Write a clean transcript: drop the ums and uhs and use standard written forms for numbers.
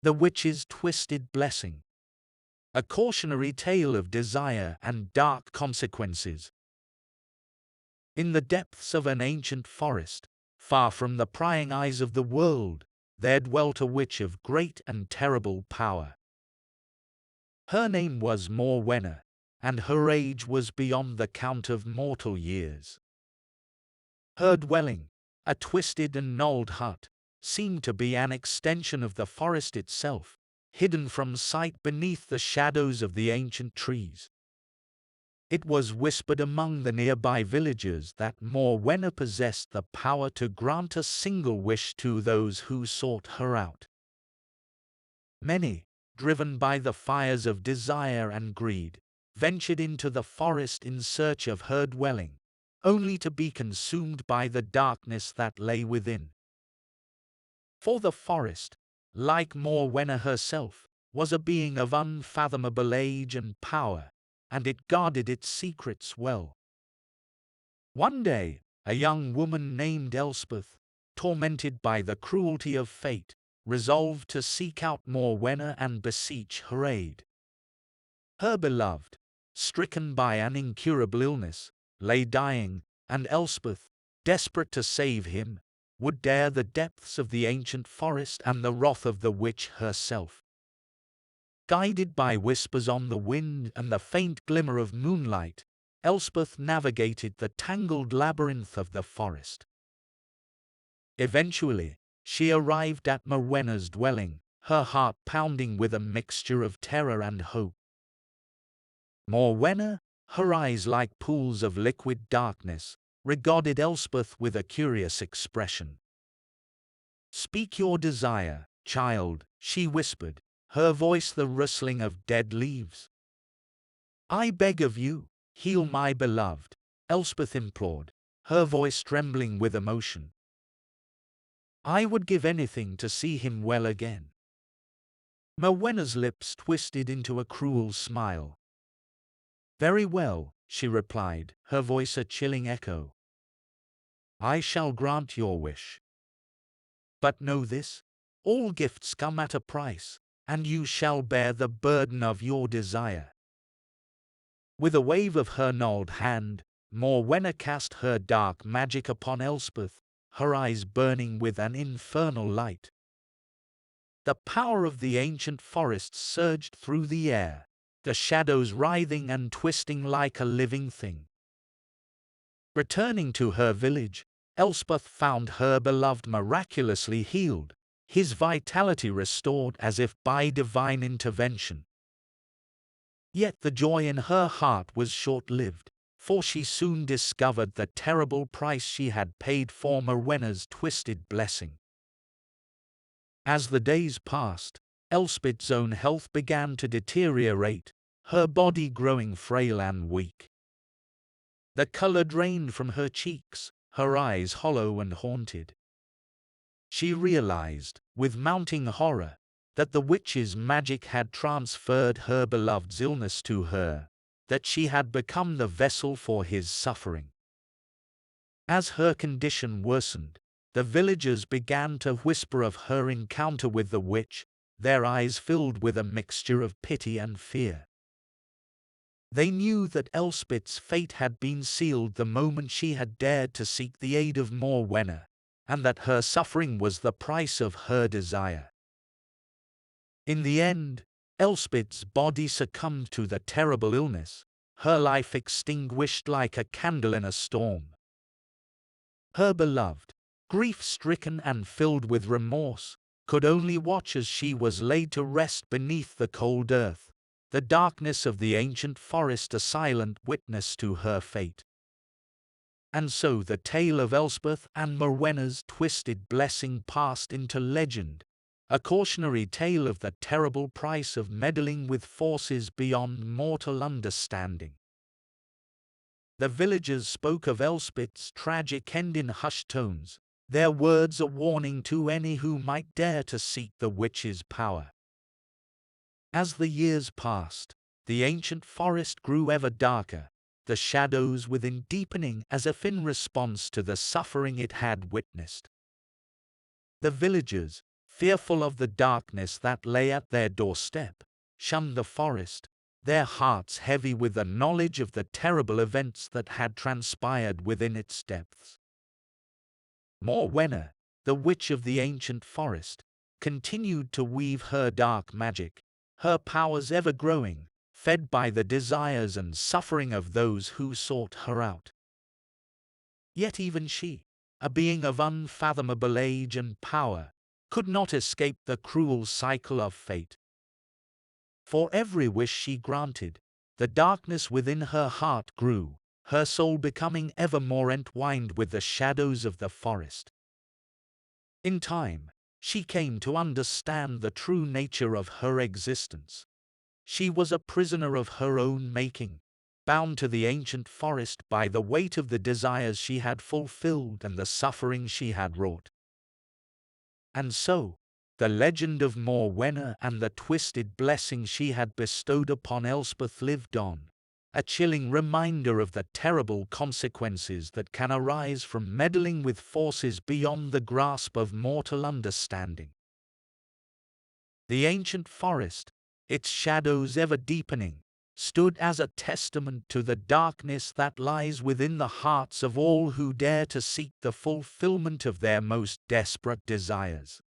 The Witch's Twisted Blessing. A cautionary tale of desire and dark consequences. In the depths of an ancient forest, far from the prying eyes of the world, there dwelt a witch of great and terrible power. Her name was Morwenna, and her age was beyond the count of mortal years. Her dwelling, a twisted and gnarled hut, seemed to be an extension of the forest itself, hidden from sight beneath the shadows of the ancient trees. It was whispered among the nearby villagers that Morwenna possessed the power to grant a single wish to those who sought her out. Many, driven by the fires of desire and greed, ventured into the forest in search of her dwelling, only to be consumed by the darkness that lay within. For the forest, like Morwenna herself, was a being of unfathomable age and power, and it guarded its secrets well. One day, a young woman named Elspeth, tormented by the cruelty of fate, resolved to seek out Morwenna and beseech her aid. Her beloved, stricken by an incurable illness, lay dying, and Elspeth, desperate to save him, would dare the depths of the ancient forest and the wrath of the witch herself. Guided by whispers on the wind and the faint glimmer of moonlight, Elspeth navigated the tangled labyrinth of the forest. Eventually, she arrived at Morwenna's dwelling, her heart pounding with a mixture of terror and hope. Morwenna, her eyes like pools of liquid darkness, regarded Elspeth with a curious expression. "Speak your desire, child," she whispered, her voice the rustling of dead leaves. "I beg of you, heal my beloved," Elspeth implored, her voice trembling with emotion. "I would give anything to see him well again." Morwenna's lips twisted into a cruel smile. "Very well," she replied, her voice a chilling echo. "I shall grant your wish. But know this, all gifts come at a price, and you shall bear the burden of your desire." With a wave of her gnarled hand, Morwenna cast her dark magic upon Elspeth, her eyes burning with an infernal light. The power of the ancient forest surged through the air, the shadows writhing and twisting like a living thing. Returning to her village, Elspeth found her beloved miraculously healed, his vitality restored as if by divine intervention. Yet the joy in her heart was short-lived, for she soon discovered the terrible price she had paid for Morwenna's twisted blessing. As the days passed, Elspeth's own health began to deteriorate, her body growing frail and weak. The color drained from her cheeks, her eyes hollow and haunted. She realized, with mounting horror, that the witch's magic had transferred her beloved's illness to her, that she had become the vessel for his suffering. As her condition worsened, the villagers began to whisper of her encounter with the witch, their eyes filled with a mixture of pity and fear. They knew that Elspeth's fate had been sealed the moment she had dared to seek the aid of Morwenna, and that her suffering was the price of her desire. In the end, Elspeth's body succumbed to the terrible illness, her life extinguished like a candle in a storm. Her beloved, grief-stricken and filled with remorse, could only watch as she was laid to rest beneath the cold earth, the darkness of the ancient forest a silent witness to her fate. And so the tale of Elspeth and Morwenna's twisted blessing passed into legend, a cautionary tale of the terrible price of meddling with forces beyond mortal understanding. The villagers spoke of Elspeth's tragic end in hushed tones, their words a warning to any who might dare to seek the witch's power. As the years passed, the ancient forest grew ever darker, the shadows within deepening as if in response to the suffering it had witnessed. The villagers, fearful of the darkness that lay at their doorstep, shunned the forest, their hearts heavy with the knowledge of the terrible events that had transpired within its depths. Morwenna, the witch of the ancient forest, continued to weave her dark magic, her powers ever growing, fed by the desires and suffering of those who sought her out. Yet even she, a being of unfathomable age and power, could not escape the cruel cycle of fate. For every wish she granted, the darkness within her heart grew, her soul becoming ever more entwined with the shadows of the forest. In time, she came to understand the true nature of her existence. She was a prisoner of her own making, bound to the ancient forest by the weight of the desires she had fulfilled and the suffering she had wrought. And so, the legend of Morwenna and the twisted blessing she had bestowed upon Elspeth lived on, a chilling reminder of the terrible consequences that can arise from meddling with forces beyond the grasp of mortal understanding. The ancient forest, its shadows ever deepening, stood as a testament to the darkness that lies within the hearts of all who dare to seek the fulfillment of their most desperate desires.